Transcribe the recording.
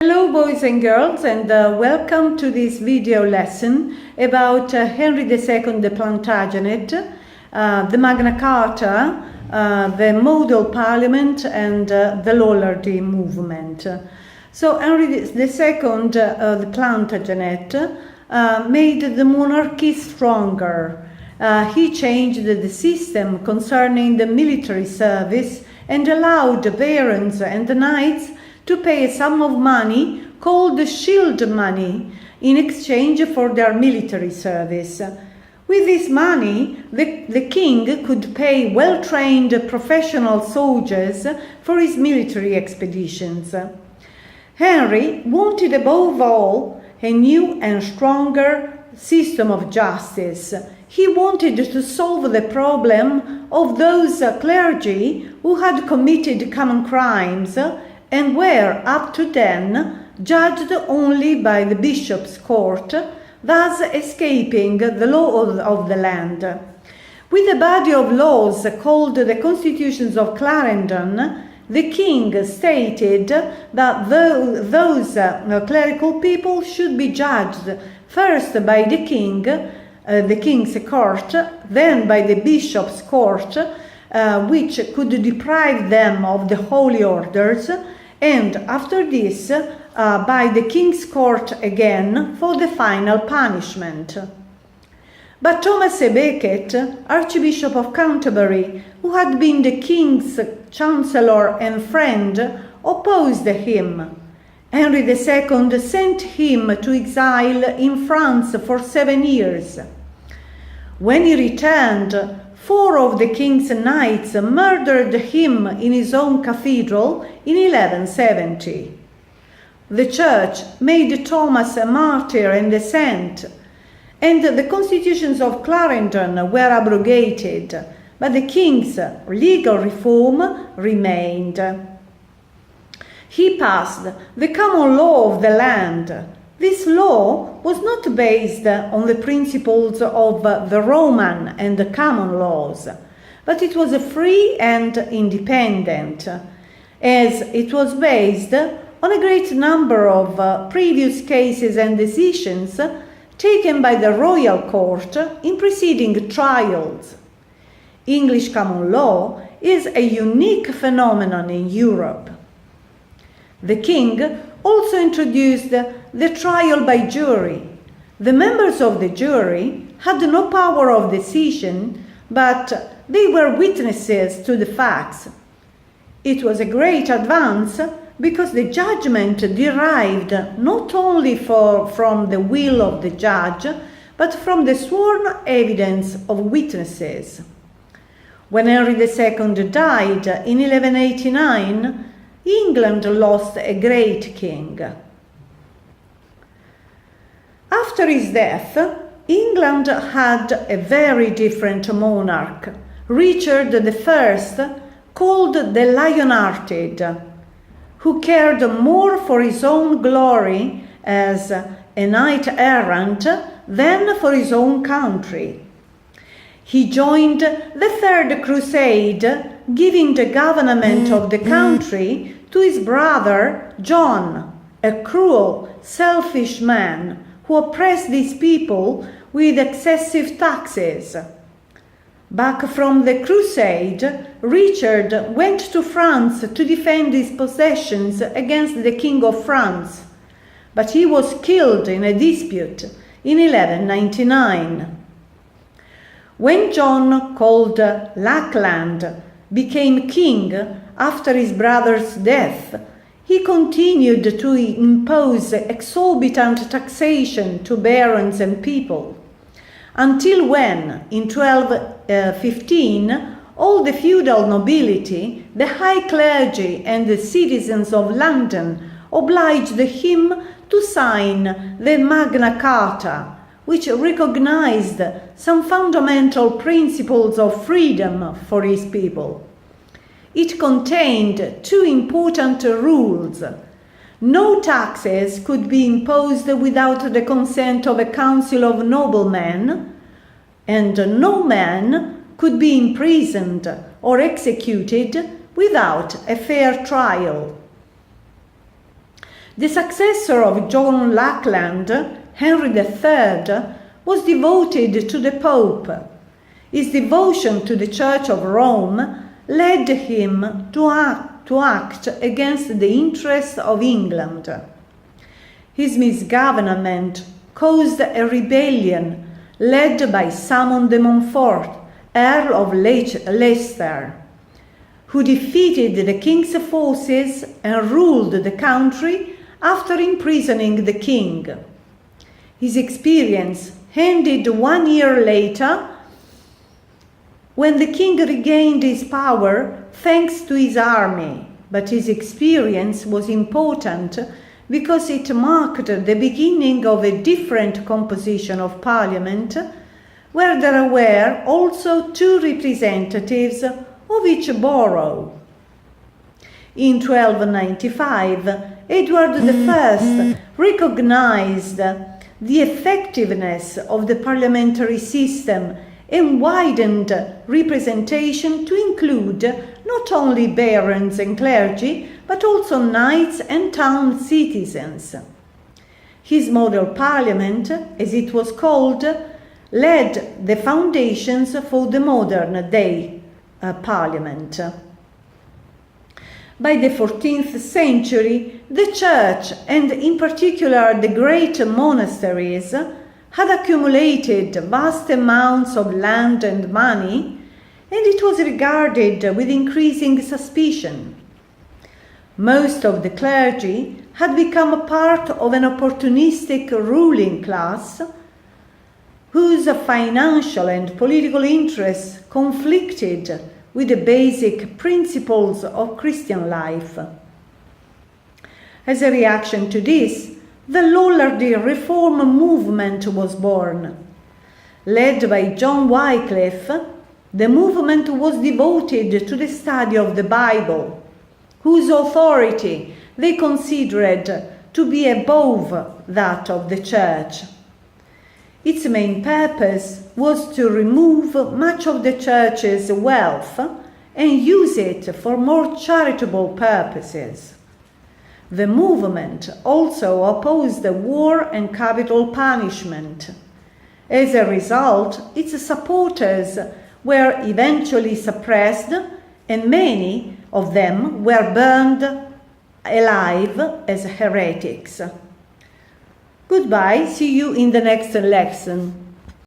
Hello boys and girls, and welcome to this video lesson about Henry II the Plantagenet, the Magna Carta, the Model Parliament and the Lollardy movement. So Henry II, the Plantagenet, made the monarchy stronger. He changed the system concerning the military service and allowed the barons and the knights to pay a sum of money called shield money in exchange for their military service. With this money, the king could pay well-trained professional soldiers for his military expeditions. Henry wanted above all a new and stronger system of justice. He wanted to solve the problem of those clergy who had committed common crimes and were up to then judged only by the bishop's court, thus escaping the law of the land. With a body of laws called the Constitutions of Clarendon, the king stated that those clerical people should be judged first by the king's court, then by the bishop's court, which could deprive them of the holy orders, and after this by the king's court again for the final punishment. But Thomas à Becket, Archbishop of Canterbury, who had been the king's chancellor and friend, opposed him. Henry II sent him to exile in France for 7 years. When he returned, 4 of the king's knights murdered him in his own cathedral in 1170. The church made Thomas a martyr and a saint, and the constitutions of Clarendon were abrogated, but the king's legal reform remained. He passed the common law of the land. This law was not based on the principles of the Roman and the common laws, but it was free and independent, as it was based on a great number of previous cases and decisions taken by the royal court in preceding trials. English common law is a unique phenomenon in Europe. The king also introduced the trial by jury. The members of the jury had no power of decision, but they were witnesses to the facts. It was a great advance because the judgment derived not only from the will of the judge, but from the sworn evidence of witnesses. When Henry II died in 1189, England lost a great king. After his death, England had a very different monarch, Richard I, called the Lion-Hearted, who cared more for his own glory as a knight-errant than for his own country. He joined the Third Crusade, giving the government of the country to his brother John, a cruel, selfish man who oppressed these people with excessive taxes. Back from the crusade, Richard went to France to defend his possessions against the King of France, but he was killed in a dispute in 1199. When John, called Lackland, became king after his brother's death, he continued to impose exorbitant taxation to barons and people, until when, in 1215, all the feudal nobility, the high clergy and the citizens of London obliged him to sign the Magna Carta, which recognized some fundamental principles of freedom for his people. It contained 2 important rules. No taxes could be imposed without the consent of a council of noblemen, and no man could be imprisoned or executed without a fair trial. The successor of John Lackland, Henry III, was devoted to the Pope. His devotion to the Church of Rome led him to act against the interests of England. His misgovernment caused a rebellion led by Simon de Montfort, Earl of Leicester, who defeated the king's forces and ruled the country after imprisoning the king. His experience ended 1 year later when the king regained his power thanks to his army, but his experience was important because it marked the beginning of a different composition of parliament, where there were also 2 representatives of each borough. In 1295, Edward I recognized the effectiveness of the parliamentary system and widened representation to include not only barons and clergy, but also knights and town citizens. His model parliament, as it was called, laid the foundations for the modern day parliament. By the 14th century, the church, and in particular the great monasteries, had accumulated vast amounts of land and money, and it was regarded with increasing suspicion. Most of the clergy had become a part of an opportunistic ruling class whose financial and political interests conflicted with the basic principles of Christian life. As a reaction to this, the Lollardy reform movement was born. Led by John Wycliffe, the movement was devoted to the study of the Bible, whose authority they considered to be above that of the Church. Its main purpose was to remove much of the Church's wealth and use it for more charitable purposes. The movement also opposed war and capital punishment. As a result, its supporters were eventually suppressed, and many of them were burned alive as heretics. Goodbye, see you in the next lesson.